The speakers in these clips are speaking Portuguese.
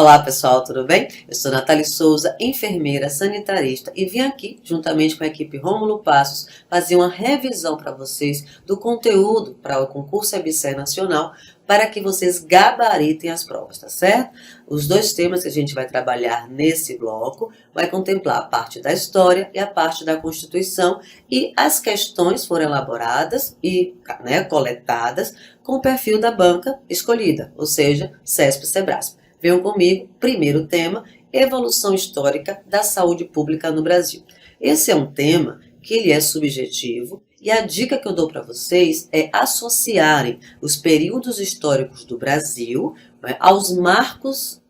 Olá pessoal, tudo bem? Eu sou Nathalie Souza, enfermeira sanitarista e vim aqui, juntamente com a equipe Rômulo Passos, fazer uma revisão para vocês do conteúdo para o concurso EBSER Nacional para que vocês gabaritem as provas, tá certo? Os dois temas que a gente vai trabalhar nesse bloco vai contemplar a parte da história e a parte da Constituição, e as questões foram elaboradas e coletadas com o perfil da banca escolhida, ou seja, CESP-CEBRASP. Venham comigo, primeiro tema, evolução histórica da saúde pública no Brasil. Esse é um tema que ele é subjetivo e a dica que eu dou para vocês é associarem os períodos históricos do Brasil, aos marcos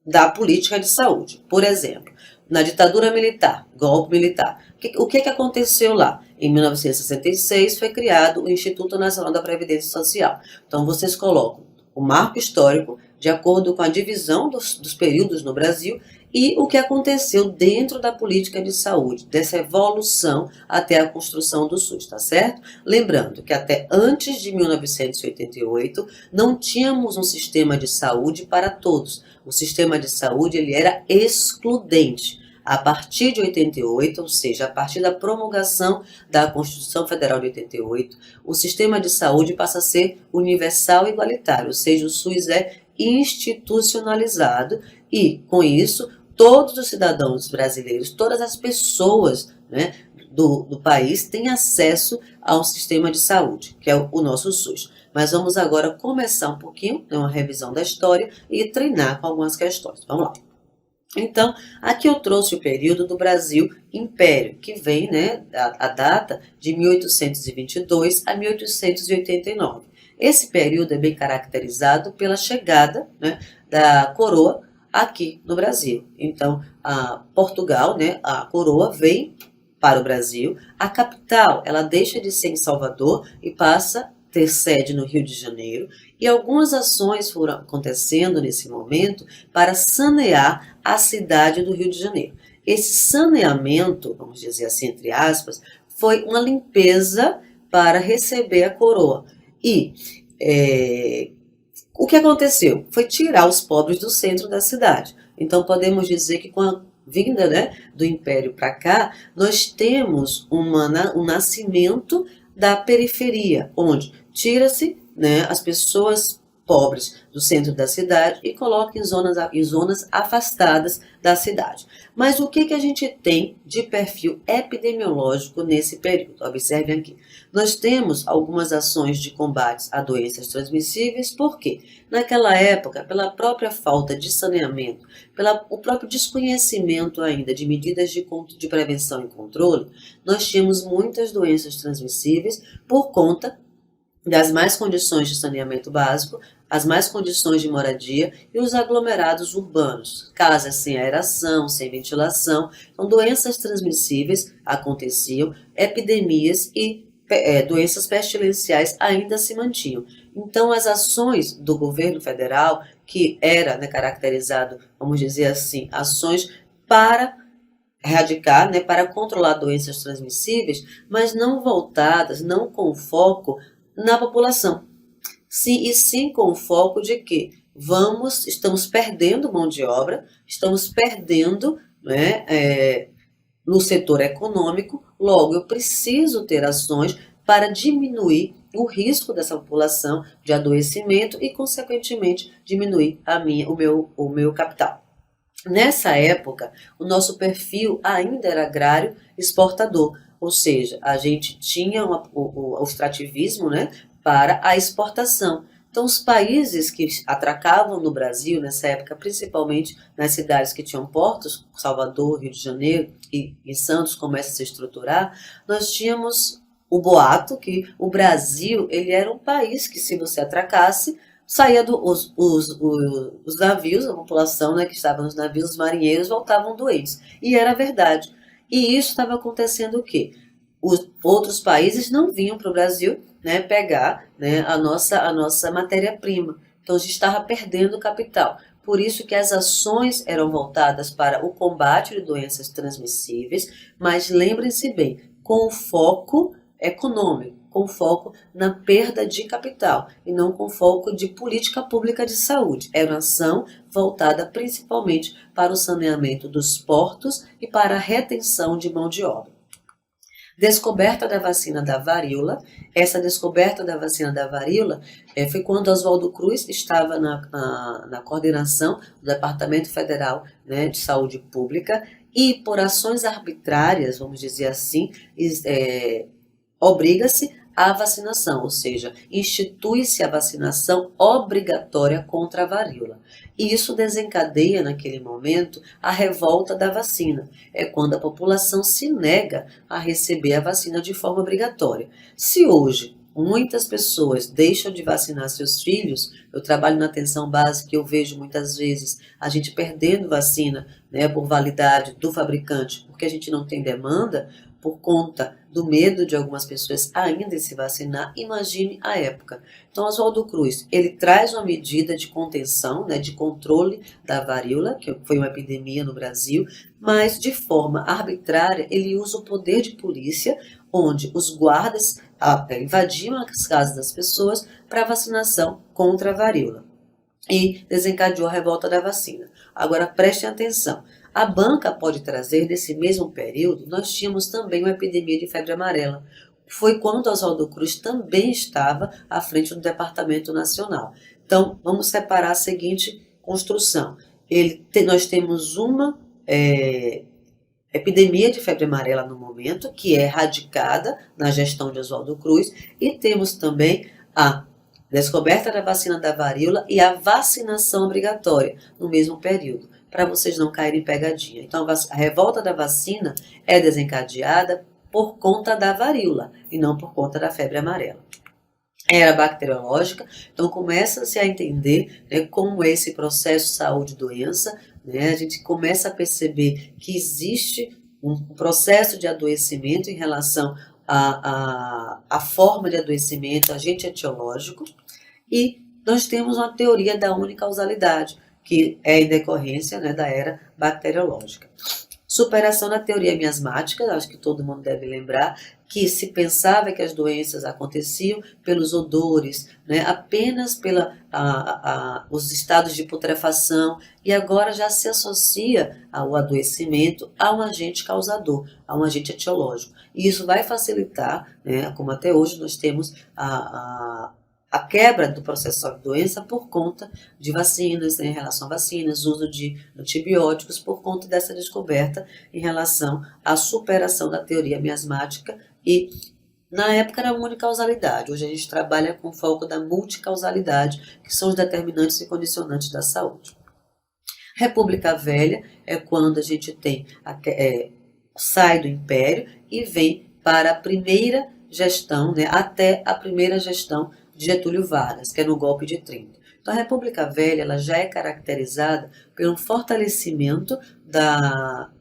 da política de saúde. Por exemplo, na ditadura militar, golpe militar, o que aconteceu lá? Em 1966 foi criado o Instituto Nacional da Previdência Social. Então vocês colocam o marco histórico de acordo com a divisão dos períodos no Brasil e o que aconteceu dentro da política de saúde, dessa evolução até a construção do SUS, tá certo? Lembrando que até antes de 1988 não tínhamos um sistema de saúde para todos. O sistema de saúde ele era excludente. A partir de 88, ou seja, a partir da promulgação da Constituição Federal de 88, o sistema de saúde passa a ser universal e igualitário, ou seja, o SUS é institucionalizado e, com isso, todos os cidadãos brasileiros, todas as pessoas do país têm acesso ao sistema de saúde, que é o nosso SUS. Mas vamos agora começar um pouquinho, uma revisão da história e treinar com algumas questões. Vamos lá. Então, aqui eu trouxe o período do Brasil Império, que vem a data de 1822 a 1889. Esse período é bem caracterizado pela chegada da coroa aqui no Brasil. Então, Portugal, a coroa vem para o Brasil, a capital ela deixa de ser em Salvador e passa a ter sede no Rio de Janeiro, e algumas ações foram acontecendo nesse momento para sanear a cidade do Rio de Janeiro. Esse saneamento, vamos dizer assim, entre aspas, foi uma limpeza para receber a coroa. E o que aconteceu? Foi tirar os pobres do centro da cidade. Então podemos dizer que com a vinda do Império para cá, nós temos um nascimento da periferia, onde tira-se as pessoas pobres do centro da cidade e coloca em zonas afastadas da cidade. Mas o que a gente tem de perfil epidemiológico nesse período? Observem aqui. Nós temos algumas ações de combate a doenças transmissíveis, porque naquela época, pela própria falta de saneamento, pelo próprio desconhecimento ainda de medidas de prevenção e controle, nós tínhamos muitas doenças transmissíveis por conta das más condições de saneamento básico, as más condições de moradia e os aglomerados urbanos, casas sem aeração, sem ventilação. Então, doenças transmissíveis aconteciam, epidemias e doenças pestilenciais ainda se mantinham. Então, as ações do governo federal, que era caracterizado, vamos dizer assim, ações para erradicar, para controlar doenças transmissíveis, mas não voltadas, não com foco na população. Sim com o foco de que estamos perdendo mão de obra, estamos perdendo no setor econômico, logo eu preciso ter ações para diminuir o risco dessa população de adoecimento e, consequentemente, diminuir o meu capital. Nessa época, o nosso perfil ainda era agrário exportador, ou seja, a gente tinha o extrativismo para a exportação. Então, os países que atracavam no Brasil nessa época, principalmente nas cidades que tinham portos, Salvador, Rio de Janeiro e Santos começa a se estruturar, nós tínhamos o boato que o Brasil ele era um país que, se você atracasse, saía os navios, a população que estava nos navios, os marinheiros voltavam doentes. E era verdade. E isso estava acontecendo o quê? Os outros países não vinham para o Brasil pegar a nossa matéria-prima. Então, a gente estava perdendo capital. Por isso que as ações eram voltadas para o combate de doenças transmissíveis, mas lembrem-se bem, com o foco econômico, com foco na perda de capital e não com foco de política pública de saúde. Era uma ação voltada principalmente para o saneamento dos portos e para a retenção de mão de obra. Descoberta da vacina da varíola. Essa descoberta da vacina da varíola foi quando Oswaldo Cruz estava na coordenação do Departamento Federal, né, de Saúde Pública, e por ações arbitrárias, vamos dizer assim, obriga-se à vacinação, ou seja, institui-se a vacinação obrigatória contra a varíola. E isso desencadeia, naquele momento, a revolta da vacina. É quando a população se nega a receber a vacina de forma obrigatória. Se hoje muitas pessoas deixam de vacinar seus filhos, eu trabalho na atenção básica e eu vejo muitas vezes a gente perdendo vacina, né, por validade do fabricante, porque a gente não tem demanda, por conta do medo de algumas pessoas ainda se vacinar. Imagine a época. Então, Oswaldo Cruz, ele traz uma medida de contenção, né, de controle da varíola, que foi uma epidemia no Brasil, mas de forma arbitrária ele usa o poder de polícia, onde os guardas invadiam as casas das pessoas para vacinação contra a varíola. E desencadeou a revolta da vacina. Agora, prestem atenção. A banca pode trazer, nesse mesmo período, nós tínhamos também uma epidemia de febre amarela. Foi quando Oswaldo Cruz também estava à frente do Departamento Nacional. Então, vamos separar a seguinte construção. Nós temos uma epidemia de febre amarela no momento, que é erradicada na gestão de Oswaldo Cruz, e temos também a descoberta da vacina da varíola e a vacinação obrigatória no mesmo período, para vocês não caírem em pegadinha. Então, a revolta da vacina é desencadeada por conta da varíola e não por conta da febre amarela. Era bacteriológica, então começa-se a entender, né, como é esse processo saúde-doença, né, a gente começa a perceber que existe um processo de adoecimento em relação à forma de adoecimento, agente etiológico, e nós temos uma teoria da unicausalidade, que é em decorrência, né, da era bacteriológica. Superação da teoria miasmática, acho que todo mundo deve lembrar, que se pensava que as doenças aconteciam pelos odores, né, apenas os estados de putrefação, e agora já se associa ao adoecimento a um agente causador, a um agente etiológico. E isso vai facilitar, né, como até hoje nós temos a quebra do processo de doença por conta de vacinas, né, em relação a vacinas, uso de antibióticos, por conta dessa descoberta em relação à superação da teoria miasmática. E na época era a unicausalidade, hoje a gente trabalha com foco da multicausalidade, que são os determinantes e condicionantes da saúde. República Velha é quando a gente tem sai do Império e vem para a primeira gestão, né, até a primeira gestão de Getúlio Vargas, que é no golpe de 30. Então, a República Velha ela já é caracterizada pelo fortalecimento da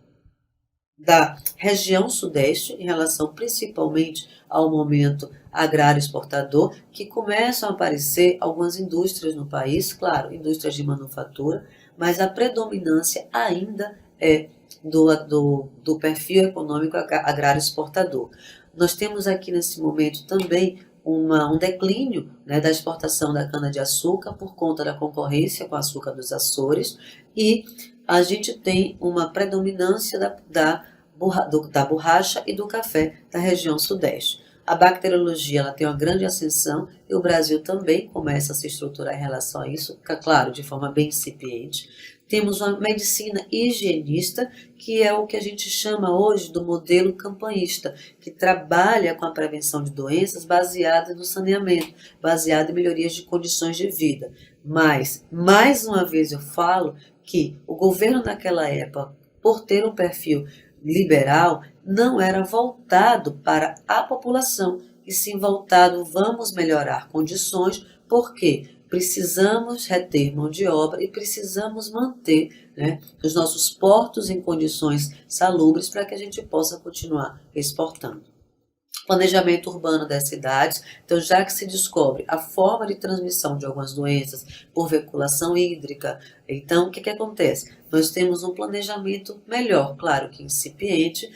região sudeste, em relação principalmente ao momento agrário exportador, que começam a aparecer algumas indústrias no país, claro, indústrias de manufatura, mas a predominância ainda é do perfil econômico agrário exportador. Nós temos aqui nesse momento também um declínio, né, da exportação da cana-de-açúcar por conta da concorrência com o açúcar dos Açores, e a gente tem uma predominância da borracha e do café da região sudeste. A bacteriologia ela tem uma grande ascensão e o Brasil também começa a se estruturar em relação a isso, claro, de forma bem incipiente. Temos uma medicina higienista, que é o que a gente chama hoje do modelo campanhista, que trabalha com a prevenção de doenças baseada no saneamento, baseada em melhorias de condições de vida. Mas, mais uma vez eu falo que o governo naquela época, por ter um perfil liberal, não era voltado para a população, e sim voltado, vamos melhorar condições, porque precisamos reter mão de obra e precisamos manter, né, os nossos portos em condições salubres para que a gente possa continuar exportando. Planejamento urbano das cidades, então já que se descobre a forma de transmissão de algumas doenças por veiculação hídrica, então o que acontece? Nós temos um planejamento melhor, claro que incipiente,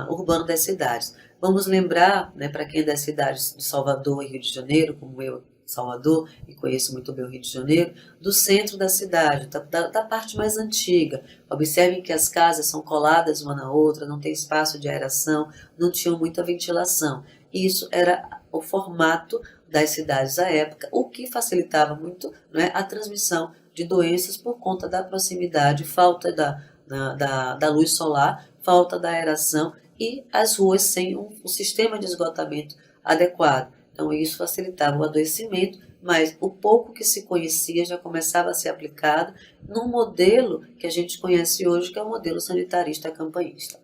urbano das cidades. Vamos lembrar, né, para quem é das cidades de Salvador e Rio de Janeiro, como eu, Salvador, e conheço muito bem o Rio de Janeiro, do centro da cidade, da parte mais antiga. Observem que as casas são coladas uma na outra, não tem espaço de aeração, não tinham muita ventilação. Isso era o formato das cidades à época, o que facilitava muito, né, a transmissão de doenças por conta da proximidade, falta da luz solar, falta da aeração e as ruas sem um sistema de esgotamento adequado. Então isso facilitava o adoecimento, mas o pouco que se conhecia já começava a ser aplicado num modelo que a gente conhece hoje, que é o modelo sanitarista campanhista.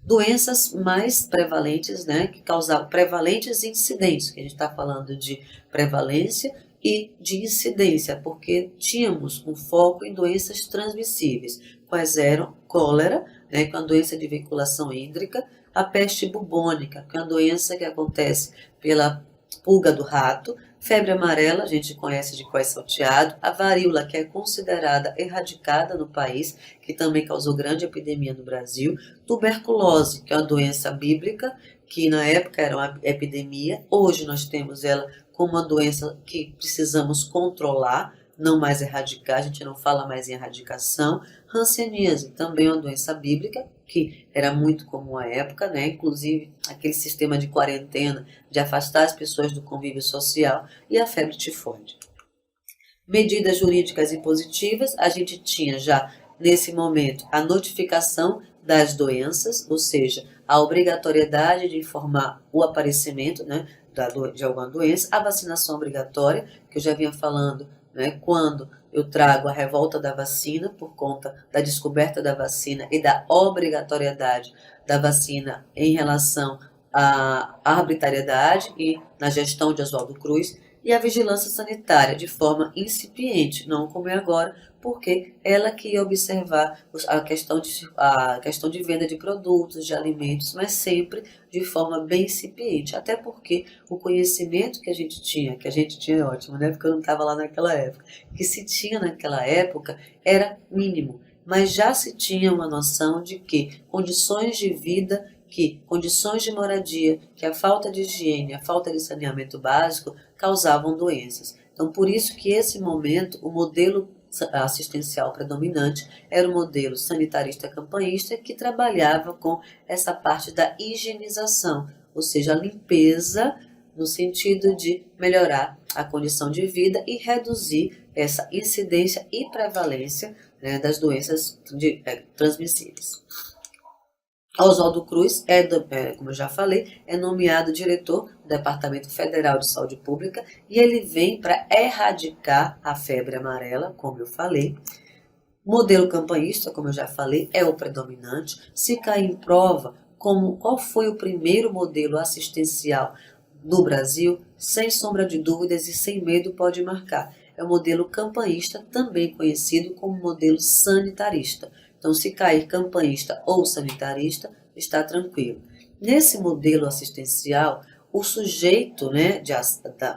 Doenças mais prevalentes, né, que causavam prevalentes e incidentes, que a gente está falando de prevalência e de incidência, porque tínhamos um foco em doenças transmissíveis, quais eram cólera, né, que é uma doença de veiculação hídrica, a peste bubônica, que é uma doença que acontece pela pulga do rato, febre amarela, a gente conhece de cós salteado, a varíola, que é considerada erradicada no país, que também causou grande epidemia no Brasil, tuberculose, que é uma doença bíblica, que na época era uma epidemia, hoje nós temos ela como uma doença que precisamos controlar, não mais erradicar, a gente não fala mais em erradicação. Hanseníase, também é uma doença bíblica, que era muito comum à época, né? Inclusive aquele sistema de quarentena, de afastar as pessoas do convívio social, e a febre tifoide. Medidas jurídicas impositivas, a gente tinha já nesse momento a notificação das doenças, ou seja, a obrigatoriedade de informar o aparecimento, né, de alguma doença, a vacinação obrigatória, que eu já vinha falando, né, quando eu trago a revolta da vacina por conta da descoberta da vacina e da obrigatoriedade da vacina em relação à arbitrariedade e na gestão de Oswaldo Cruz, e a vigilância sanitária de forma incipiente, não como é agora, porque ela que ia observar a questão de venda de produtos, de alimentos, mas sempre de forma bem incipiente, até porque o conhecimento que a gente tinha é ótimo, né? Porque eu não estava lá naquela época, que se tinha naquela época era mínimo, mas já se tinha uma noção de que condições de vida, que condições de moradia, que a falta de higiene, a falta de saneamento básico causavam doenças. Então, por isso que esse momento, o modelo assistencial predominante era o modelo sanitarista campanhista, que trabalhava com essa parte da higienização, ou seja, a limpeza no sentido de melhorar a condição de vida e reduzir essa incidência e prevalência, né, das doenças transmissíveis. Oswaldo Cruz, como eu já falei, é nomeado diretor do Departamento Federal de Saúde Pública e ele vem para erradicar a febre amarela, como eu falei. Modelo campanhista, como eu já falei, é o predominante. Se cair em prova, qual foi o primeiro modelo assistencial do Brasil, sem sombra de dúvidas e sem medo pode marcar. É o modelo campanhista, também conhecido como modelo sanitarista. Então, se cair campanhista ou sanitarista, está tranquilo. Nesse modelo assistencial, o sujeito, né,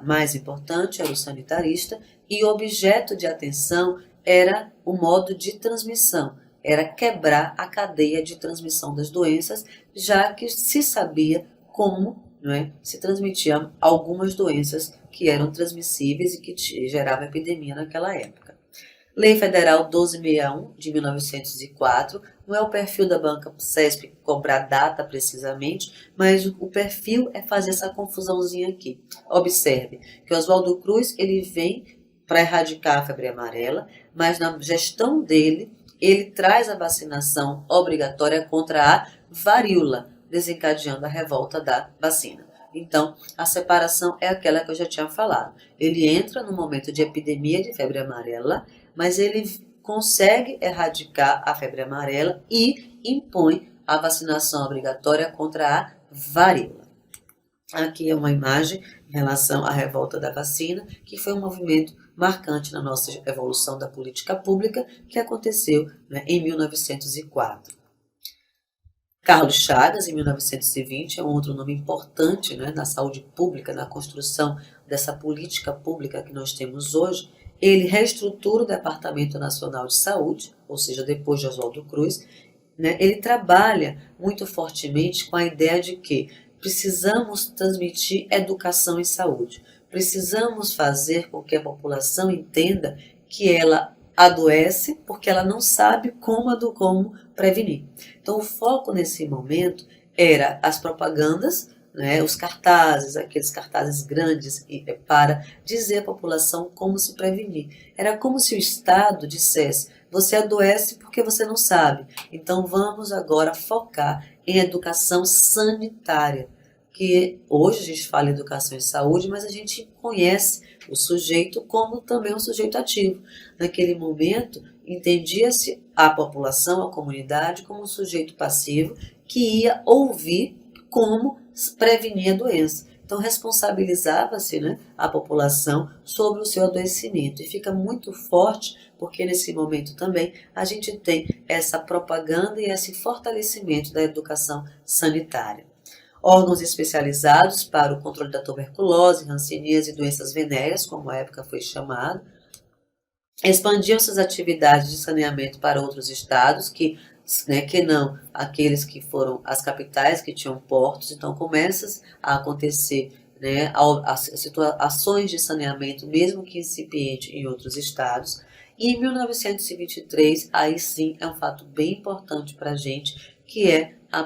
mais importante era o sanitarista e o objeto de atenção era o modo de transmissão, era quebrar a cadeia de transmissão das doenças, já que se sabia como, né, se transmitiam algumas doenças que eram transmissíveis e que geravam epidemia naquela época. Lei Federal 1261, de 1904, não é o perfil da banca CESP cobrar data precisamente, mas o perfil é fazer essa confusãozinha aqui. Observe que Oswaldo Cruz ele vem para erradicar a febre amarela, mas na gestão dele, ele traz a vacinação obrigatória contra a varíola, desencadeando a revolta da vacina. Então, a separação é aquela que eu já tinha falado. Ele entra no momento de epidemia de febre amarela, mas ele consegue erradicar a febre amarela e impõe a vacinação obrigatória contra a varíola. Aqui é uma imagem em relação à revolta da vacina, que foi um movimento marcante na nossa evolução da política pública, que aconteceu, né, em 1904. Carlos Chagas, em 1920, é um outro nome importante, né, na saúde pública, na construção dessa política pública que nós temos hoje. Ele reestrutura o Departamento Nacional de Saúde, ou seja, depois de Oswaldo Cruz, né, ele trabalha muito fortemente com a ideia de que Precisamos transmitir educação em saúde. Precisamos fazer com que a população entenda que ela adoece porque ela não sabe como prevenir. Então, o foco nesse momento era as propagandas, né, os cartazes, aqueles cartazes grandes para dizer à população como se prevenir. Era como se o Estado dissesse: você adoece porque você não sabe. Então vamos agora focar em educação sanitária. Que hoje a gente fala em educação e saúde, mas a gente conhece o sujeito como também um sujeito ativo. Naquele momento, entendia-se a população, a comunidade, como um sujeito passivo que ia ouvir como prevenir a doença. Então, responsabilizava-se, né, a população sobre o seu adoecimento. E fica muito forte, porque nesse momento também a gente tem essa propaganda e esse fortalecimento da educação sanitária. Órgãos especializados para o controle da tuberculose, hanseníase e doenças venéreas, como a época foi chamado. Expandiam suas atividades de saneamento para outros estados, que não aqueles que foram as capitais, que tinham portos. Então começa a acontecer, né, ações de saneamento, mesmo que incipiente, em outros estados. E em 1923, aí sim é um fato bem importante para a gente, que é a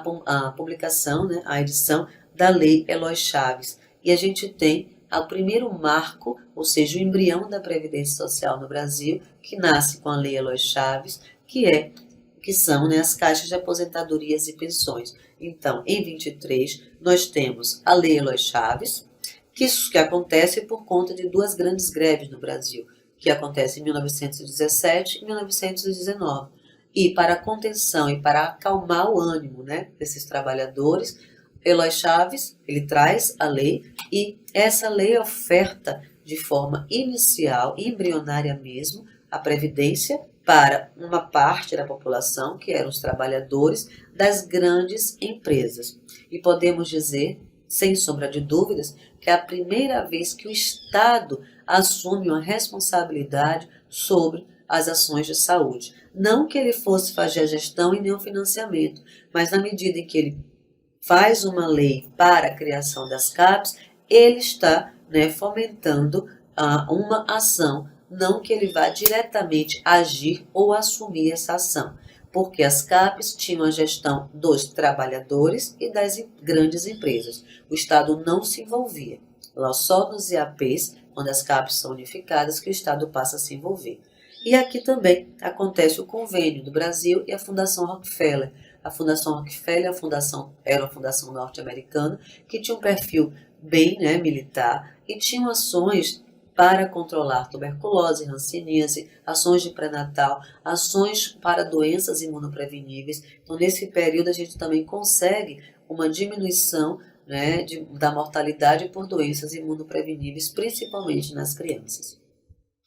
publicação, né, a edição da Lei Eloy Chaves. E a gente tem o primeiro marco, ou seja, o embrião da Previdência Social no Brasil, que nasce com a Lei Eloy Chaves, que são, né, as caixas de aposentadorias e pensões. Então, em 23, nós temos a Lei Eloy Chaves, que acontece por conta de duas grandes greves no Brasil, que acontecem em 1917 e 1919. E para a contenção e para acalmar o ânimo, né, desses trabalhadores, Eloy Chaves, ele traz a lei, e essa lei oferta de forma inicial, embrionária mesmo, a previdência para uma parte da população, que eram os trabalhadores das grandes empresas. E podemos dizer, sem sombra de dúvidas, que é a primeira vez que o Estado assume uma responsabilidade sobre as ações de saúde. Não que ele fosse fazer a gestão e nem o financiamento, mas na medida em que ele faz uma lei para a criação das CAPs, ele está, né, fomentando uma ação, não que ele vá diretamente agir ou assumir essa ação, porque as CAPs tinham a gestão dos trabalhadores e das grandes empresas. O Estado não se envolvia. Só nos IAPs, quando as CAPs são unificadas, que o Estado passa a se envolver. E aqui também acontece o convênio do Brasil e a Fundação Rockefeller. A Fundação Rockefeller era uma fundação norte-americana que tinha um perfil bem, né, militar, e tinha ações para controlar tuberculose, hanseníase, ações de pré-natal, ações para doenças imunopreveníveis. Então, nesse período, a gente também consegue uma diminuição, né, da mortalidade por doenças imunopreveníveis, principalmente nas crianças.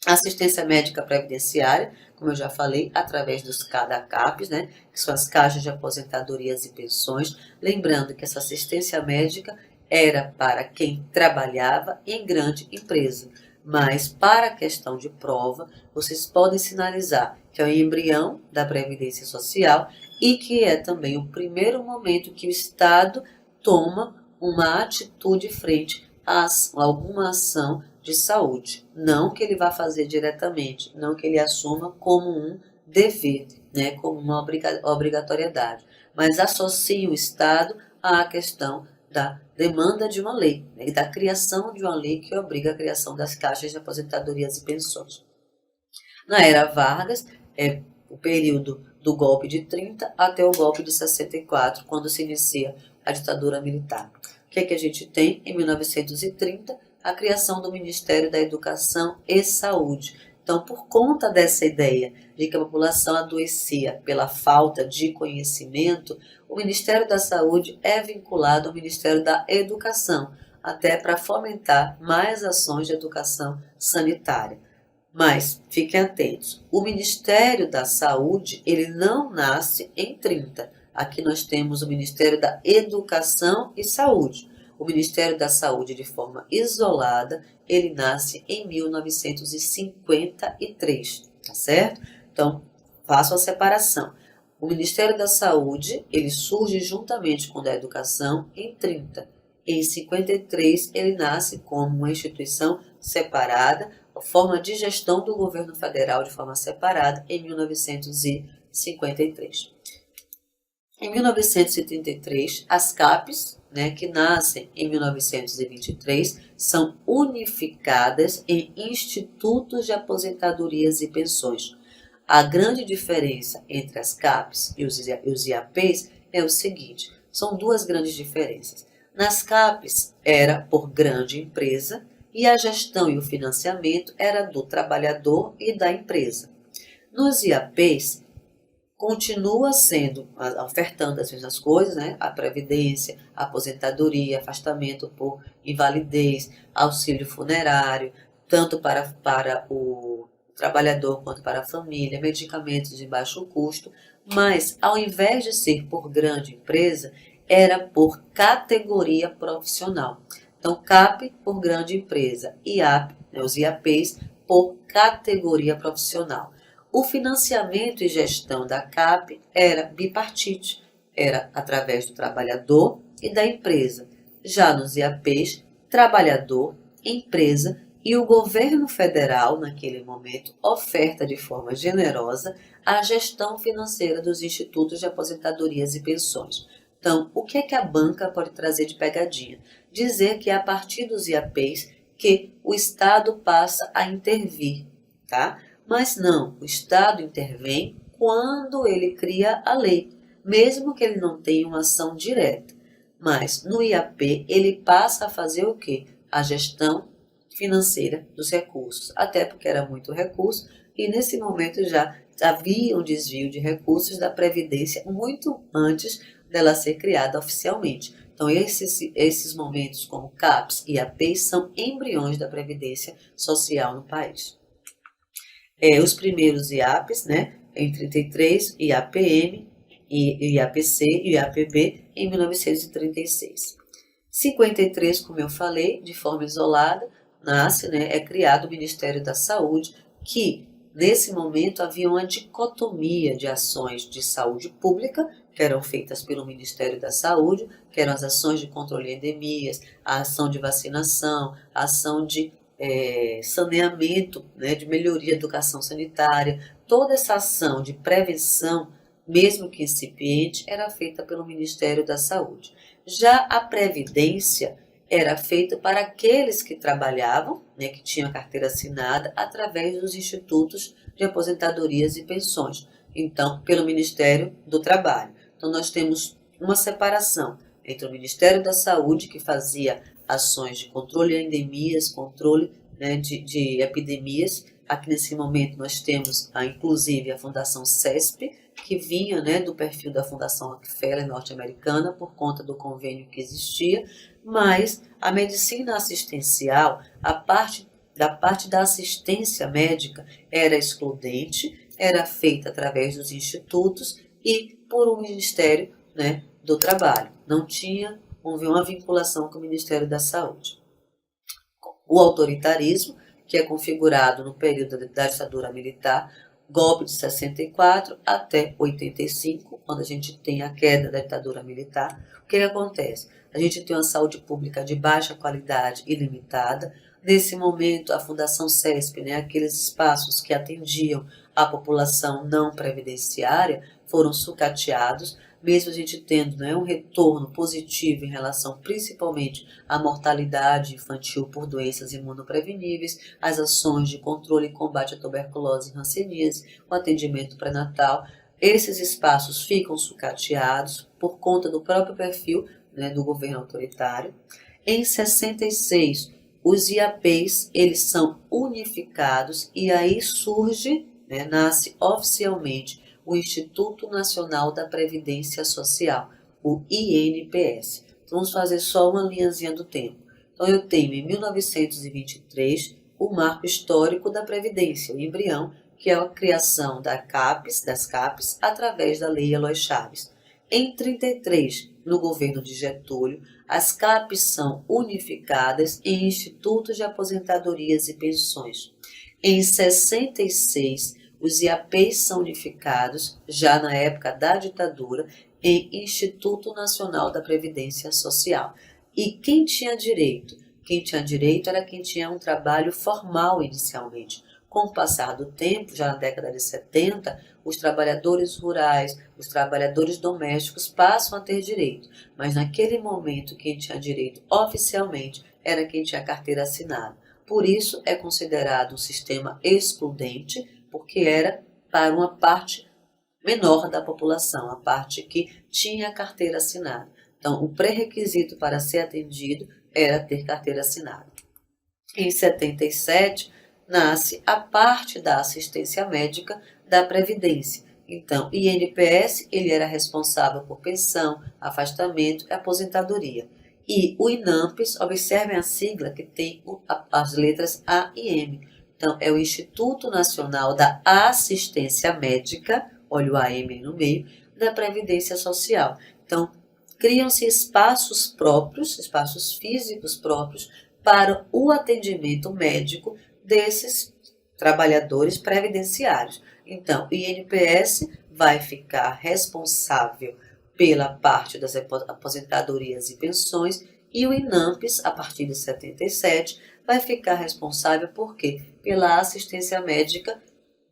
Assistência médica previdenciária, como eu já falei, através dos CAPs, né, que são as caixas de aposentadorias e pensões. Lembrando que essa assistência médica era para quem trabalhava em grande empresa. Mas, para a questão de prova, vocês podem sinalizar que é o embrião da Previdência Social e que é também o primeiro momento que o Estado toma uma atitude frente a alguma ação de saúde. Não que ele vá fazer diretamente, não que ele assuma como um dever, né, como uma obrigatoriedade, mas associe o Estado à questão da demanda de uma lei, né, e da criação de uma lei que obriga a criação das caixas de aposentadorias e pensões. Na era Vargas, é o período do golpe de 30 até o golpe de 64, quando se inicia a ditadura militar. O que é que a gente tem? Em 1930, a criação do Ministério da Educação e Saúde. Então, por conta dessa ideia de que a população adoecia pela falta de conhecimento, o Ministério da Saúde é vinculado ao Ministério da Educação, até para fomentar mais ações de educação sanitária. Mas, fiquem atentos, o Ministério da Saúde, ele não nasce em 30. Aqui nós temos o Ministério da Educação e Saúde. O Ministério da Saúde, de forma isolada, ele nasce em 1953, tá certo? Então, faço a separação. O Ministério da Saúde, ele surge juntamente com o da Educação em 30. Em 53, ele nasce como uma instituição separada, a forma de gestão do governo federal de forma separada, em 1953. Em 1933, as CAPES, que nascem em 1923, são unificadas em institutos de aposentadorias e pensões. A grande diferença entre as CAPES e os IAPs é o seguinte, são duas grandes diferenças. Nas CAPES era por grande empresa e a gestão e o financiamento era do trabalhador e da empresa. Nos IAPs, continua sendo, ofertando as mesmas coisas, a previdência, a aposentadoria, afastamento por invalidez, auxílio funerário, tanto para o trabalhador quanto para a família, medicamentos de baixo custo, mas ao invés de ser por grande empresa, era por categoria profissional. Então, CAP por grande empresa, IAP, os IAPs por categoria profissional. O financiamento e gestão da CAP era bipartite, era através do trabalhador e da empresa. Já nos IAPs, trabalhador, empresa e o governo federal, naquele momento, oferta de forma generosa a gestão financeira dos institutos de aposentadorias e pensões. Então, o que é que a banca pode trazer de pegadinha? Dizer que é a partir dos IAPs que o Estado passa a intervir, tá? Mas não, o Estado intervém quando ele cria a lei, mesmo que ele não tenha uma ação direta. Mas no IAP ele passa a fazer o quê? A gestão financeira dos recursos, até porque era muito recurso e nesse momento já havia um desvio de recursos da Previdência muito antes dela ser criada oficialmente. Então esses momentos como CAPs e IAPs são embriões da Previdência Social no país. Os primeiros IAPs, em 33, IAPM, IAPC e IAPB em 1936. 53, como eu falei, de forma isolada, nasce, é criado o Ministério da Saúde, que nesse momento havia uma dicotomia de ações de saúde pública, que eram feitas pelo Ministério da Saúde, que eram as ações de controle de endemias, a ação de vacinação, a ação de saneamento, de melhoria da educação sanitária, toda essa ação de prevenção, mesmo que incipiente, era feita pelo Ministério da Saúde. Já a Previdência era feita para aqueles que trabalhavam, que tinham a carteira assinada, através dos institutos de aposentadorias e pensões, então, pelo Ministério do Trabalho. Então, nós temos uma separação entre o Ministério da Saúde, que fazia ações de controle de endemias, controle de epidemias. Aqui nesse momento nós temos, inclusive, a Fundação CESP, que vinha do perfil da Fundação Rockefeller norte-americana por conta do convênio que existia, mas a medicina assistencial, da parte da assistência médica, era excludente, era feita através dos institutos e por um Ministério do Trabalho. Não tinha uma vinculação com o Ministério da Saúde. O autoritarismo, que é configurado no período da ditadura militar, golpe de 64 até 85, quando a gente tem a queda da ditadura militar, o que acontece? A gente tem uma saúde pública de baixa qualidade e limitada. Nesse momento, a Fundação CESP, aqueles espaços que atendiam a população não previdenciária, foram sucateados, mesmo a gente tendo um retorno positivo em relação principalmente à mortalidade infantil por doenças imunopreveníveis, as ações de controle e combate à tuberculose e hanseníase, o atendimento pré-natal, esses espaços ficam sucateados por conta do próprio perfil do governo autoritário. Em 66, os IAPs eles são unificados e aí surge, nasce oficialmente o Instituto Nacional da Previdência Social, o INPS. Então, vamos fazer só uma linhazinha do tempo. Então, eu tenho em 1923 o marco histórico da Previdência, o embrião, que é a criação das CAPES, através da Lei Eloy Chaves. Em 33, no governo de Getúlio, as CAPES são unificadas em institutos de aposentadorias e pensões. Em 66, os IAPs são unificados, já na época da ditadura, em Instituto Nacional da Previdência Social. E quem tinha direito? Quem tinha direito era quem tinha um trabalho formal inicialmente. Com o passar do tempo, já na década de 70, os trabalhadores rurais, os trabalhadores domésticos passam a ter direito. Mas naquele momento, quem tinha direito oficialmente era quem tinha carteira assinada. Por isso, é considerado um sistema excludente, porque era para uma parte menor da população, a parte que tinha carteira assinada. Então, o pré-requisito para ser atendido era ter carteira assinada. Em 77, nasce a parte da assistência médica da Previdência. Então, o INPS, ele era responsável por pensão, afastamento e aposentadoria. E o INAMPS, observem a sigla que tem as letras A e M. Então, é o Instituto Nacional da Assistência Médica, olha o AM no meio, da Previdência Social. Então, criam-se espaços próprios, espaços físicos próprios, para o atendimento médico desses trabalhadores previdenciários. Então, o INPS vai ficar responsável pela parte das aposentadorias e pensões e o INAMPS, a partir de 77, vai ficar responsável por quê? Pela assistência médica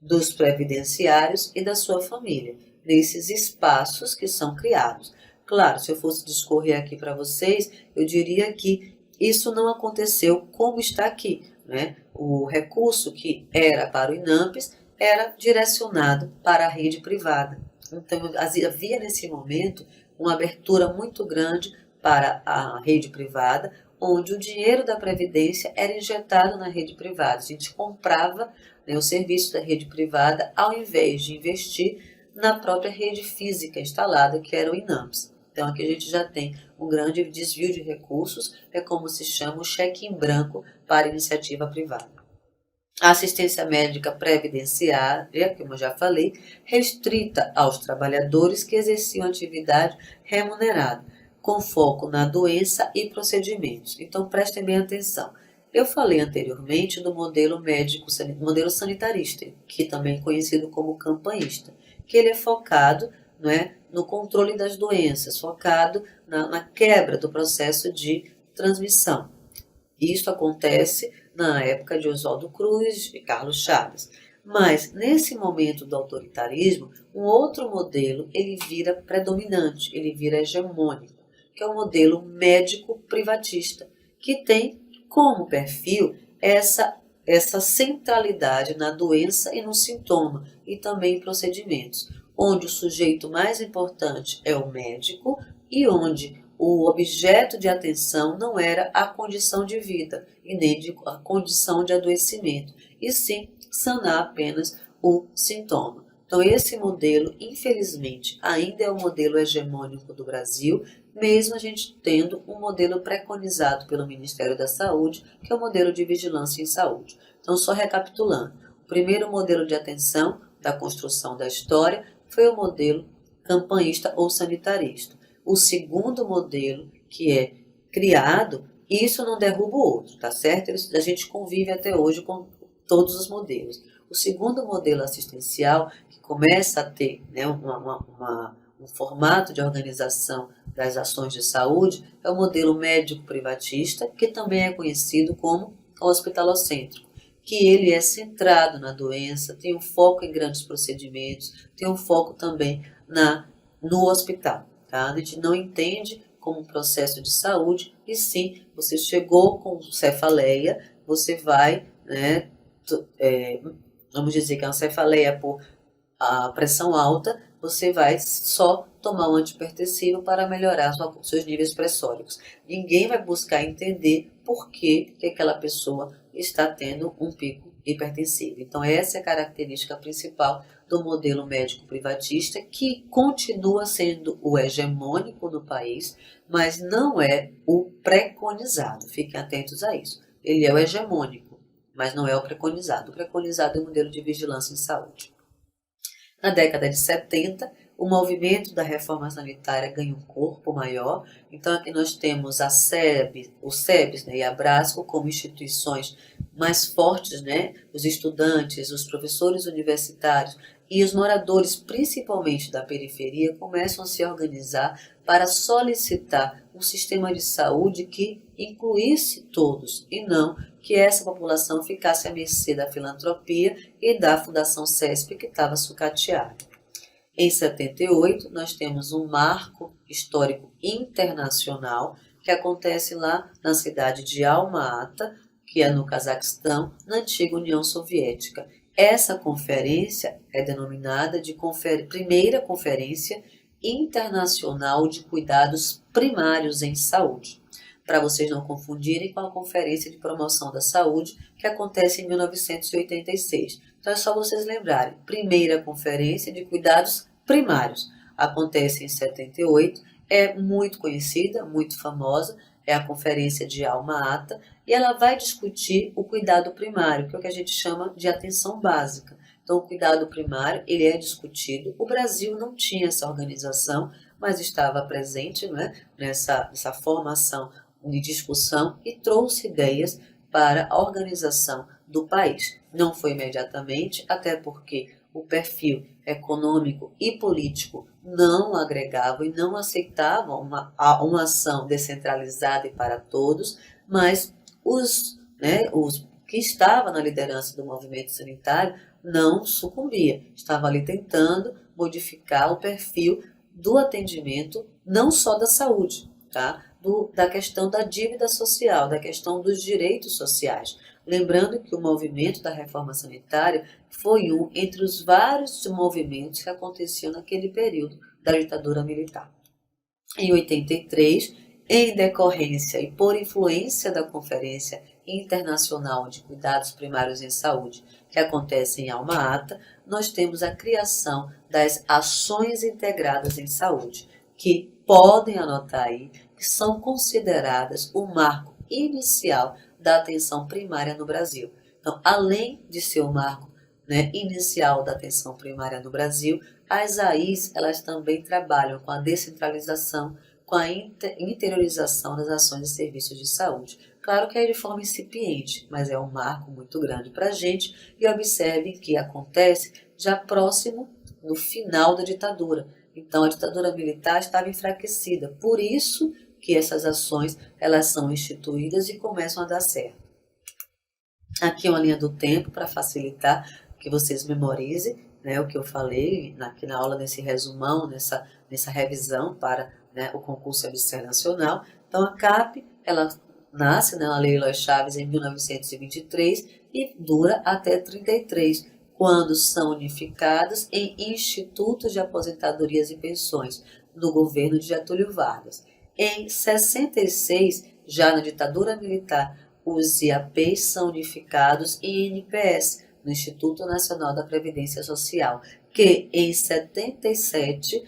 dos previdenciários e da sua família, nesses espaços que são criados. Claro, se eu fosse discorrer aqui para vocês, eu diria que isso não aconteceu como está aqui, né? O recurso que era para o INAMPS era direcionado para a rede privada. Então, havia nesse momento uma abertura muito grande para a rede privada, onde o dinheiro da Previdência era injetado na rede privada. A gente comprava, né, o serviço da rede privada ao invés de investir na própria rede física instalada, que era o INAMPS. Então, aqui a gente já tem um grande desvio de recursos, é como se chama o cheque em branco para iniciativa privada. A assistência médica previdenciária, como eu já falei, restrita aos trabalhadores que exerciam atividade remunerada, com foco na doença e procedimentos. Então, prestem bem atenção. Eu falei anteriormente do modelo médico, modelo sanitarista, que também é conhecido como campanhista, que ele é focado, não é, no controle das doenças, focado na quebra do processo de transmissão. Isso acontece na época de Oswaldo Cruz e Carlos Chagas. Mas, nesse momento do autoritarismo, um outro modelo ele vira predominante, ele vira hegemônico, que é o modelo médico-privatista, que tem como perfil essa centralidade na doença e no sintoma, e também em procedimentos, onde o sujeito mais importante é o médico e onde o objeto de atenção não era a condição de vida e nem a condição de adoecimento, e sim sanar apenas o sintoma. Então, esse modelo, infelizmente, ainda é o modelo hegemônico do Brasil, mesmo a gente tendo um modelo preconizado pelo Ministério da Saúde, que é o modelo de vigilância em saúde. Então, só recapitulando, o primeiro modelo de atenção da construção da história foi o modelo campanhista ou sanitarista. O segundo modelo que é criado, isso não derruba o outro, tá certo? A gente convive até hoje com todos os modelos. O segundo modelo assistencial, que começa a ter, né, um formato de organização das ações de saúde, é o modelo médico-privatista, que também é conhecido como hospitalocêntrico, que ele é centrado na doença, tem um foco em grandes procedimentos, tem um foco também no hospital. Tá? A gente não entende como um processo de saúde, e sim, você chegou com cefaleia, você vai, né, vamos dizer que é uma cefaleia por a pressão alta, você vai só tomar um antipertensivo para melhorar seus níveis pressóricos. Ninguém vai buscar entender por que aquela pessoa está tendo um pico hipertensivo. Então, essa é a característica principal do modelo médico privatista, que continua sendo o hegemônico no país, mas não é o preconizado. Fiquem atentos a isso. Ele é o hegemônico, mas não é o preconizado. O preconizado é o modelo de vigilância em saúde. Na década de 70, o movimento da reforma sanitária ganha um corpo maior. Então, aqui nós temos o SEBS, né, e a Brasco como instituições mais fortes, né? Os estudantes, os professores universitários, E os moradores, principalmente da periferia, começam a se organizar para solicitar um sistema de saúde que incluísse todos e não que essa população ficasse à mercê da filantropia e da Fundação CESP, que estava sucateada. Em 78, nós temos um marco histórico internacional que acontece lá na cidade de Alma-Ata, que é no Cazaquistão, na antiga União Soviética. Essa conferência é denominada de Primeira Conferência Internacional de Cuidados Primários em Saúde, para vocês não confundirem com a Conferência de Promoção da Saúde, que acontece em 1986. Então é só vocês lembrarem, Primeira Conferência de Cuidados Primários, acontece em 78, é muito conhecida, muito famosa, é a Conferência de Alma-Ata, e ela vai discutir o cuidado primário, que é o que a gente chama de atenção básica. Então, o cuidado primário, ele é discutido. O Brasil não tinha essa organização, mas estava presente, né, nessa formação de discussão e trouxe ideias para a organização do país. Não foi imediatamente, até porque o perfil econômico e político não agregavam e não aceitavam uma ação descentralizada e para todos, mas os que estavam na liderança do movimento sanitário não sucumbia, estava ali tentando modificar o perfil do atendimento, não só da saúde, tá? Da questão da dívida social, da questão dos direitos sociais. Lembrando que o movimento da reforma sanitária foi um entre os vários movimentos que aconteciam naquele período da ditadura militar. Em 83, em decorrência e por influência da Conferência Internacional de Cuidados Primários em Saúde, que acontece em Alma-Ata, nós temos a criação das Ações Integradas em Saúde, que podem anotar aí, que são consideradas o marco inicial da atenção primária no Brasil. Então, além de ser o marco inicial da atenção primária no Brasil, as AIs elas também trabalham com a descentralização, com a interiorização das ações e serviços de saúde. Claro que é de forma incipiente, mas é um marco muito grande para a gente, e observe que acontece já próximo no final da ditadura. Então, a ditadura militar estava enfraquecida, por isso que essas ações elas são instituídas e começam a dar certo. Aqui é uma linha do tempo para facilitar que vocês memorizem o que eu falei aqui na aula, nesse resumão, nessa revisão para o concurso ABC Nacional. Então, a CAP, ela nasce na Lei Eloy Chaves em 1923 e dura até 33, quando são unificadas em institutos de aposentadorias e pensões no governo de Getúlio Vargas. Em 66, já na ditadura militar, os IAPs são unificados em INPS, no Instituto Nacional da Previdência Social, que em 77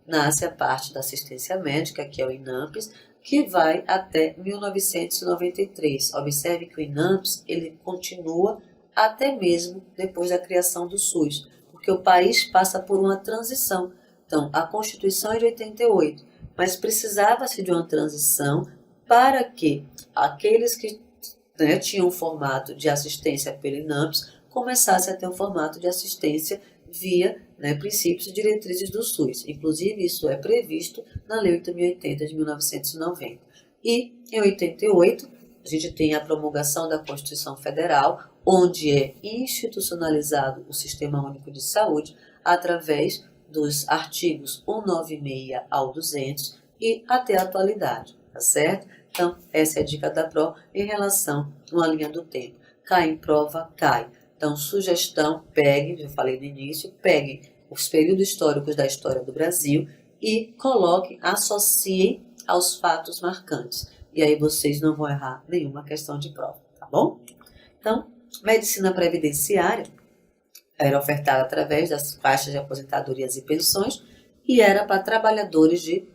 nasce a parte da assistência médica, que é o INAMPS, que vai até 1993. Observe que o INAMPS ele continua até mesmo depois da criação do SUS, porque o país passa por uma transição. Então, a Constituição é de 88, mas precisava-se de uma transição para que aqueles que tinham um formato de assistência pelo INAMPS começassem a ter um formato de assistência via princípios e diretrizes do SUS. Inclusive, isso é previsto na Lei 8.080 de 1990. E, em 88, a gente tem a promulgação da Constituição Federal, onde é institucionalizado o Sistema Único de Saúde através dos artigos 196 ao 200 e até a atualidade, tá certo? Então, essa é a dica da PRO em relação a uma linha do tempo. Cai em prova, cai. Então, sugestão, pegue, já falei no início, peguem os períodos históricos da história do Brasil e coloquem, associem aos fatos marcantes. E aí vocês não vão errar nenhuma questão de prova, tá bom? Então, medicina previdenciária era ofertada através das faixas de aposentadorias e pensões e era para trabalhadores de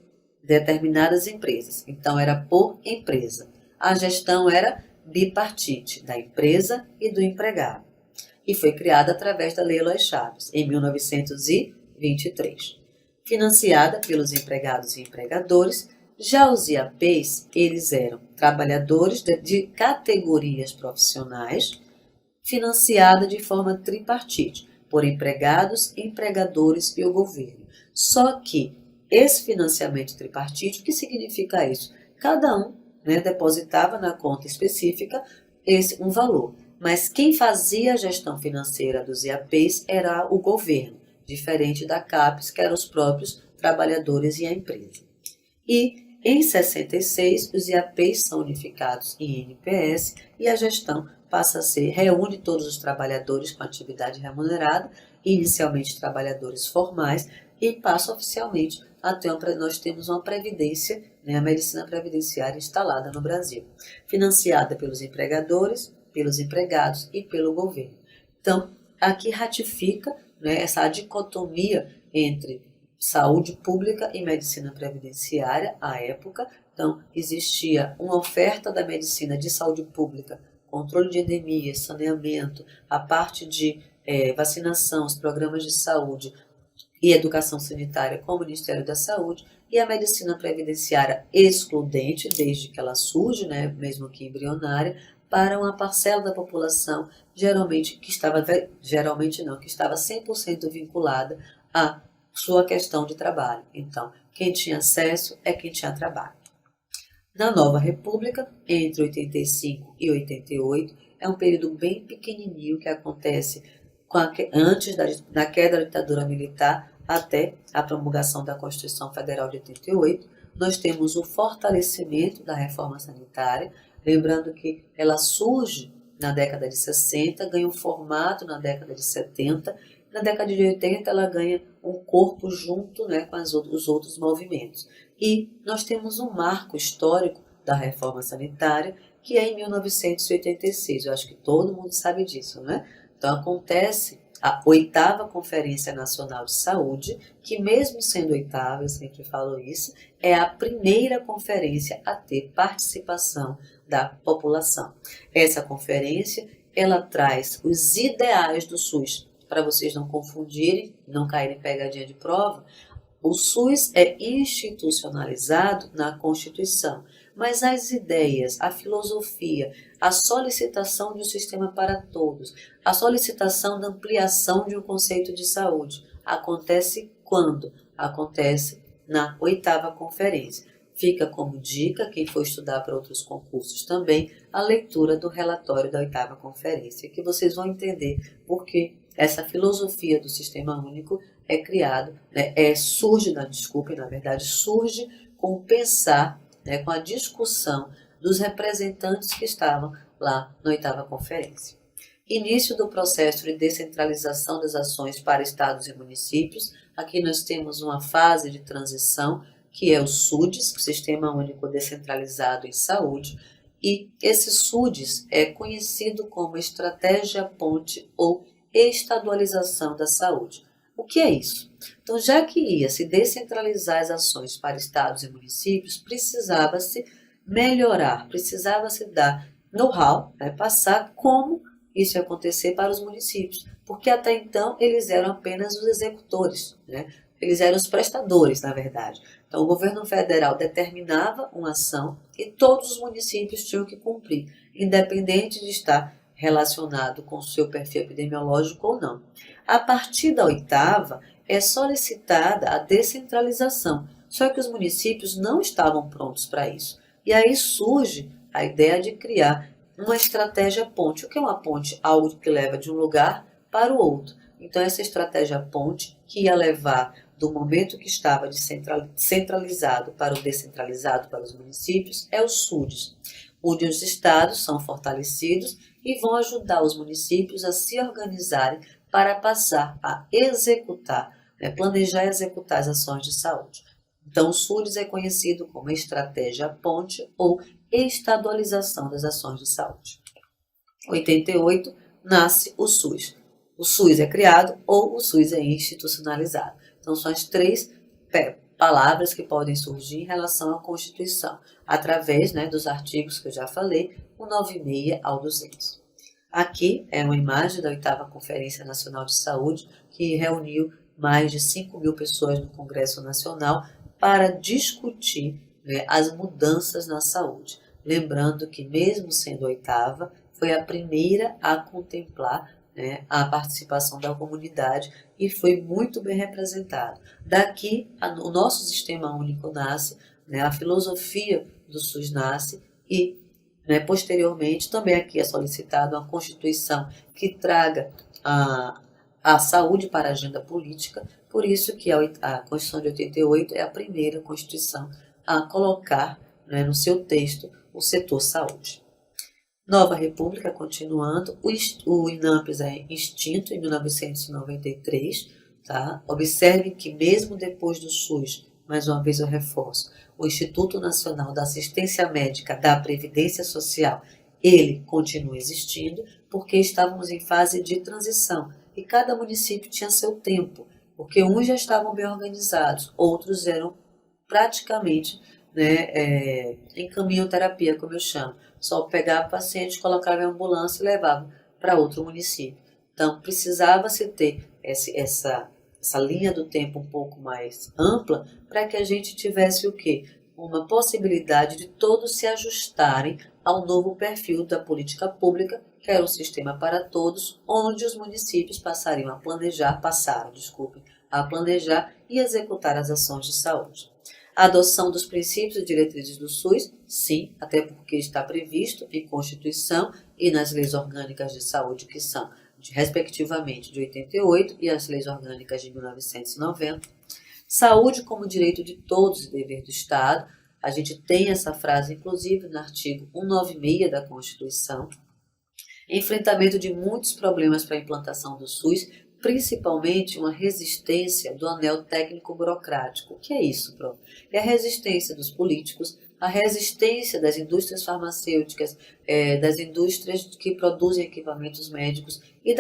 determinadas empresas. Então, era por empresa. A gestão era bipartite, da empresa e do empregado. E foi criada através da Lei Eloy Chaves, em 1923. Financiada pelos empregados e empregadores, já os IAPs, eles eram trabalhadores de categorias profissionais, financiada de forma tripartite. por empregados, empregadores e o governo. Só que esse financiamento tripartite, o que significa isso? Cada um, né, depositava na conta específica um valor, mas quem fazia a gestão financeira dos IAPs era o governo, diferente da CAPES, que eram os próprios trabalhadores e a empresa. E em 66, os IAPs são unificados em INPS e a gestão passa a ser, reúne todos os trabalhadores com atividade remunerada, inicialmente trabalhadores formais, e passa oficialmente a ter nós temos uma previdência, né, a medicina previdenciária instalada no Brasil, financiada pelos empregadores, pelos empregados e pelo governo. Então, aqui ratifica, né, essa dicotomia entre saúde pública e medicina previdenciária à época. Então, existia uma oferta da medicina de saúde pública, controle de endemias, saneamento, a parte de vacinação, os programas de saúde e educação sanitária com o Ministério da Saúde, e a medicina previdenciária excludente, desde que ela surge, né, mesmo que embrionária, para uma parcela da população, que estava 100% vinculada à sua questão de trabalho. Então, quem tinha acesso é quem tinha trabalho. Na Nova República, entre 85 e 88, é um período bem pequenininho que acontece antes da queda da ditadura militar até a promulgação da Constituição Federal de 88. Nós temos o fortalecimento da reforma sanitária, lembrando que ela surge na década de 60, ganha um formato na década de 70, na década de 80 ela ganha um corpo junto, né, com os outros movimentos. E nós temos um marco histórico da reforma sanitária, que é em 1986. Eu acho que todo mundo sabe disso, né? Então acontece a 8ª Conferência Nacional de Saúde, que mesmo sendo 8ª, eu sempre falo isso, é a primeira conferência a ter participação da população. Essa conferência, ela traz os ideais do SUS, para vocês não confundirem, não caírem em pegadinha de prova. O SUS é institucionalizado na Constituição, mas as ideias, a filosofia, a solicitação de um sistema para todos, a solicitação da ampliação de um conceito de saúde, acontece quando? Acontece na 8ª Conferência. Fica como dica, quem for estudar para outros concursos também, a leitura do relatório da 8ª Conferência, que vocês vão entender por que essa filosofia do Sistema Único é criado, né, surge com o pensar, né, com a discussão dos representantes que estavam lá na 8ª Conferência. Início do processo de descentralização das ações para estados e municípios. Aqui nós temos uma fase de transição, que é o SUDES, Sistema Único Descentralizado em Saúde, e esse SUDES é conhecido como Estratégia Ponte ou Estadualização da Saúde. O que é isso? Então, já que ia se descentralizar as ações para estados e municípios, precisava-se melhorar, precisava-se dar know-how, né, passar como isso ia acontecer para os municípios, porque até então eles eram apenas os executores, né? Eles eram os prestadores, na verdade. Então, o governo federal determinava uma ação e todos os municípios tinham que cumprir, independente de estar relacionado com o seu perfil epidemiológico ou não. A partir da 8ª, é solicitada a descentralização, só que os municípios não estavam prontos para isso. E aí surge a ideia de criar uma estratégia ponte. O que é uma ponte? Algo que leva de um lugar para o outro. Então, essa estratégia ponte, que ia levar do momento que estava de centralizado para o descentralizado para os municípios, é o SUDES, onde os estados são fortalecidos e vão ajudar os municípios a se organizarem para passar a executar, né, planejar e executar as ações de saúde. Então, o SUDES é conhecido como Estratégia Ponte ou Estadualização das Ações de Saúde. Em 88, nasce o SUS. O SUS é criado ou o SUS é institucionalizado. Então, são as 3 palavras que podem surgir em relação à Constituição, através, né, dos artigos que eu já falei, o 96 ao 200. Aqui é uma imagem da 8ª Conferência Nacional de Saúde, que reuniu mais de 5.000 pessoas no Congresso Nacional para discutir, né, as mudanças na saúde. Lembrando que, mesmo sendo 8ª, foi a primeira a contemplar né, a participação da comunidade e foi muito bem representado. Daqui, o nosso Sistema Único nasce, né, a filosofia do SUS nasce e, né, posteriormente, também aqui é solicitado uma Constituição que traga a saúde para a agenda política, por isso que a Constituição de 88 é a primeira Constituição a colocar, né, no seu texto o setor saúde. Nova República, continuando, o INAMPES é extinto em 1993, tá? Observe que mesmo depois do SUS, mais uma vez eu reforço, o Instituto Nacional da Assistência Médica da Previdência Social, ele continua existindo, porque estávamos em fase de transição e cada município tinha seu tempo, porque uns já estavam bem organizados, outros eram praticamente, né, em caminhoterapia, como eu chamo. Só pegava o paciente, colocava em ambulância e levava para outro município. Então, precisava-se ter essa linha do tempo um pouco mais ampla para que a gente tivesse o quê? Uma possibilidade de todos se ajustarem ao novo perfil da política pública, que era um sistema para todos, onde os municípios passaram a planejar e executar as ações de saúde. A adoção dos princípios e diretrizes do SUS, sim, até porque está previsto em Constituição e nas leis orgânicas de saúde, que são, respectivamente, de 88 e as leis orgânicas de 1990. Saúde como direito de todos e dever do Estado. A gente tem essa frase, inclusive, no artigo 196 da Constituição. Enfrentamento de muitos problemas para a implantação do SUS, principalmente uma resistência do anel técnico burocrático. O que é isso, prof? É a resistência dos políticos, a resistência das indústrias farmacêuticas, das indústrias que produzem equipamentos médicos e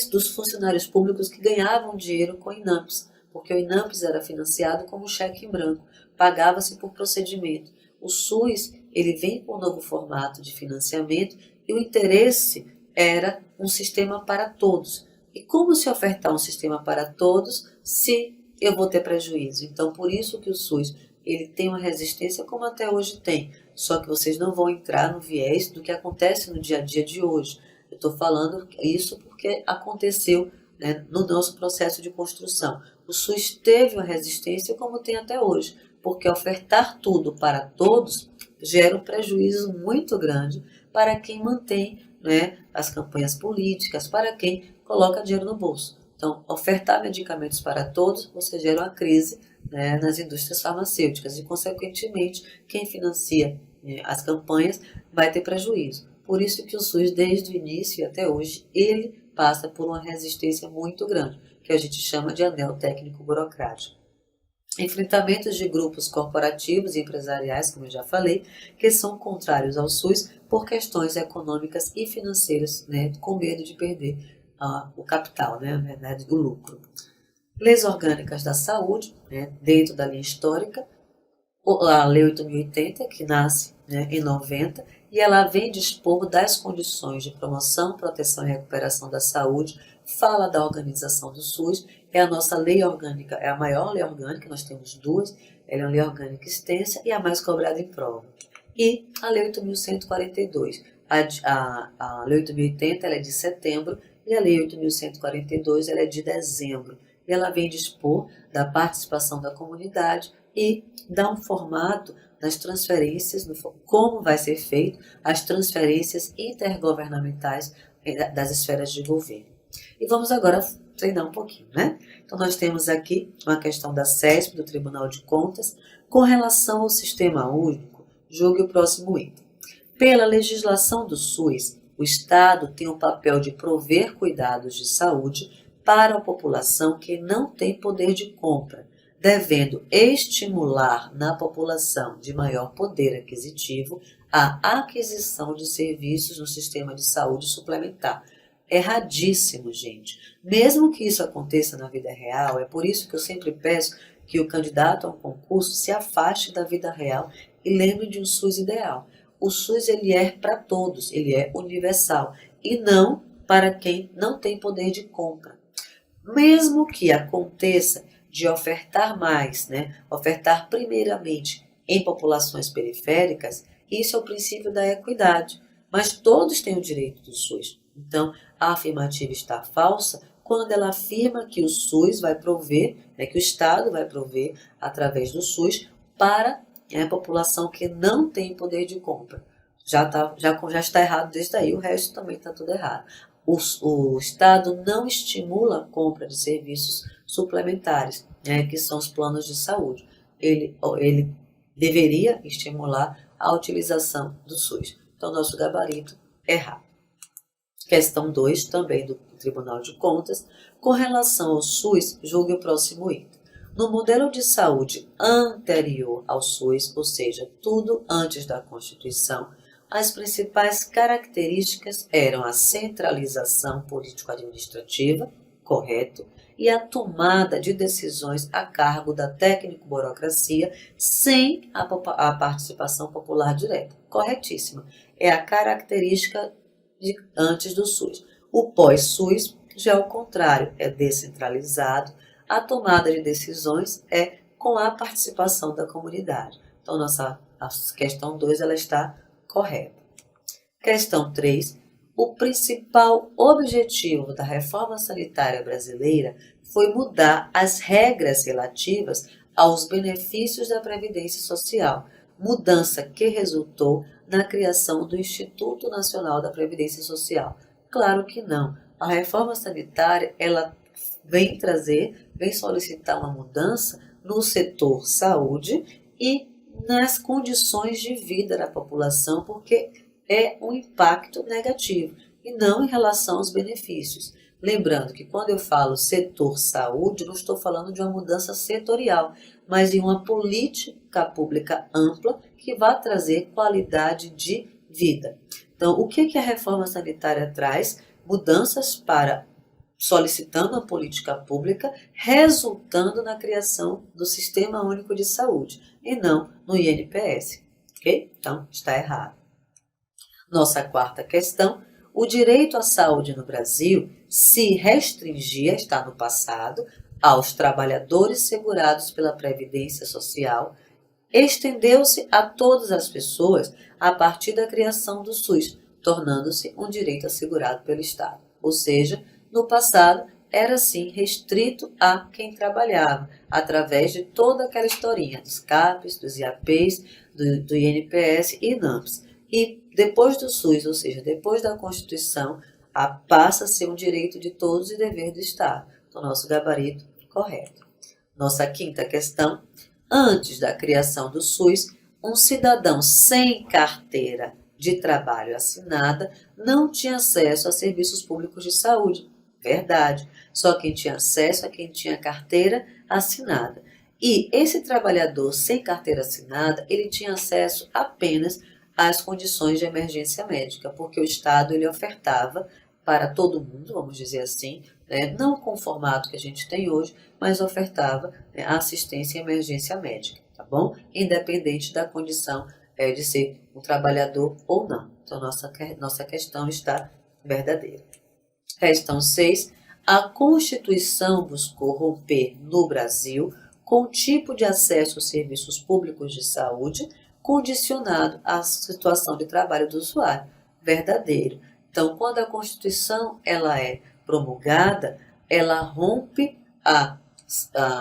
dos funcionários públicos que ganhavam dinheiro com o INAMPS, porque o INAMPS era financiado como cheque em branco, pagava-se por procedimento. O SUS, ele vem com um novo formato de financiamento e o interesse era um sistema para todos. E como se ofertar um sistema para todos se eu vou ter prejuízo? Então, por isso que o SUS ele tem uma resistência como até hoje tem. Só que vocês não vão entrar no viés do que acontece no dia a dia de hoje. Eu estou falando isso porque aconteceu, né, no nosso processo de construção. O SUS teve uma resistência como tem até hoje, porque ofertar tudo para todos gera um prejuízo muito grande para quem mantém, né, as campanhas políticas, para quem coloca dinheiro no bolso. Então, ofertar medicamentos para todos, você gera uma crise, né, nas indústrias farmacêuticas e, consequentemente, quem financia, né, as campanhas vai ter prejuízo. Por isso que o SUS, desde o início e até hoje, ele passa por uma resistência muito grande, que a gente chama de anel técnico burocrático. Enfrentamentos de grupos corporativos e empresariais, como eu já falei, que são contrários ao SUS por questões econômicas e financeiras, né, com medo de perder o capital, né, na verdade, o lucro. Leis orgânicas da saúde, né, dentro da linha histórica, a Lei 8.080, que nasce, né, em 90, e ela vem dispor das condições de promoção, proteção e recuperação da saúde, fala da organização do SUS, é a nossa lei orgânica, é a maior lei orgânica, nós temos duas, ela é uma lei orgânica extensa e a mais cobrada em prova. E a Lei 8.142, a Lei 8.080 ela é de setembro e a Lei 8.142 ela é de dezembro. E ela vem dispor da participação da comunidade e dá um formato nas transferências, como vai ser feito as transferências intergovernamentais das esferas de governo. E vamos agora treinar um pouquinho, né? Então, nós temos aqui uma questão da CESP, do Tribunal de Contas, com relação ao Sistema Único, julgue o próximo item. Pela legislação do SUS, o Estado tem o papel de prover cuidados de saúde para a população que não tem poder de compra, devendo estimular na população de maior poder aquisitivo a aquisição de serviços no sistema de saúde suplementar. Erradíssimo, gente. Mesmo que isso aconteça na vida real, é por isso que eu sempre peço que o candidato a um concurso se afaste da vida real e lembre de um SUS ideal. O SUS ele é para todos, ele é universal e não para quem não tem poder de compra. Mesmo que aconteça de ofertar mais, né, ofertar primeiramente em populações periféricas, isso é o princípio da equidade, mas todos têm o direito do SUS. Então, a afirmativa está falsa quando ela afirma que o SUS vai prover, que o Estado vai prover, através do SUS, para a população que não tem poder de compra. Já está errado desde aí, o resto também está tudo errado. O Estado não estimula a compra de serviços suplementares, que são os planos de saúde. Ele deveria estimular a utilização do SUS. Então, nosso gabarito é errado. Questão 2, também do Tribunal de Contas, com relação ao SUS, julgue o próximo item. No modelo de saúde anterior ao SUS, ou seja, tudo antes da Constituição, as principais características eram a centralização político-administrativa, correto, e a tomada de decisões a cargo da técnico-burocracia sem a participação popular direta. Corretíssima. É a característica antes do SUS. O pós-SUS já é o contrário, é descentralizado, a tomada de decisões é com a participação da comunidade. Então, a questão 2 ela está correta. Questão 3. O principal objetivo da reforma sanitária brasileira foi mudar as regras relativas aos benefícios da Previdência Social, mudança que resultou na criação do Instituto Nacional da Previdência Social. Claro que não. A reforma sanitária, ela vem solicitar uma mudança no setor saúde e nas condições de vida da população, porque é um impacto negativo e não em relação aos benefícios. Lembrando que quando eu falo setor saúde, não estou falando de uma mudança setorial, mas de uma política pública ampla que vai trazer qualidade de vida. Então, o que a reforma sanitária traz? Mudanças para solicitando a política pública, resultando na criação do Sistema Único de Saúde, e não no INPS. Ok? Então, está errado. Nossa quarta questão. O direito à saúde no Brasil se restringia, está no passado, aos trabalhadores segurados pela Previdência Social, estendeu-se a todas as pessoas a partir da criação do SUS, tornando-se um direito assegurado pelo Estado. Ou seja, no passado era sim restrito a quem trabalhava, através de toda aquela historinha dos CAPs, dos IAPs, do INPS e INAMPS. E depois do SUS, ou seja, depois da Constituição, passa a ser um direito de todos e dever do Estado. Então, nosso gabarito correto. Nossa quinta questão. Antes da criação do SUS, um cidadão sem carteira de trabalho assinada não tinha acesso a serviços públicos de saúde. Verdade. Só quem tinha acesso a quem tinha carteira assinada. E esse trabalhador sem carteira assinada, ele tinha acesso apenas às condições de emergência médica, porque o Estado ele ofertava para todo mundo, vamos dizer assim, não com o formato que a gente tem hoje, mas ofertava a assistência em emergência médica, tá bom? Independente da condição de ser um trabalhador ou não. Então, nossa questão está verdadeira. Questão 6. A Constituição buscou romper no Brasil com o tipo de acesso aos serviços públicos de saúde condicionado à situação de trabalho do usuário. Verdadeiro. Então, quando a Constituição ela é promulgada, ela rompe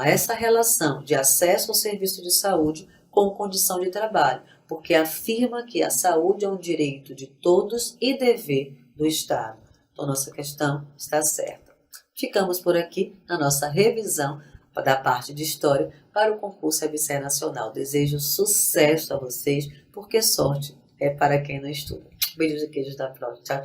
essa relação de acesso ao serviço de saúde com condição de trabalho, porque afirma que a saúde é um direito de todos e dever do Estado. Então, nossa questão está certa. Ficamos por aqui na nossa revisão da parte de História para o concurso ABC Nacional. Desejo sucesso a vocês, porque sorte é para quem não estuda. Beijos e queijos da prova. Tchau, tchau.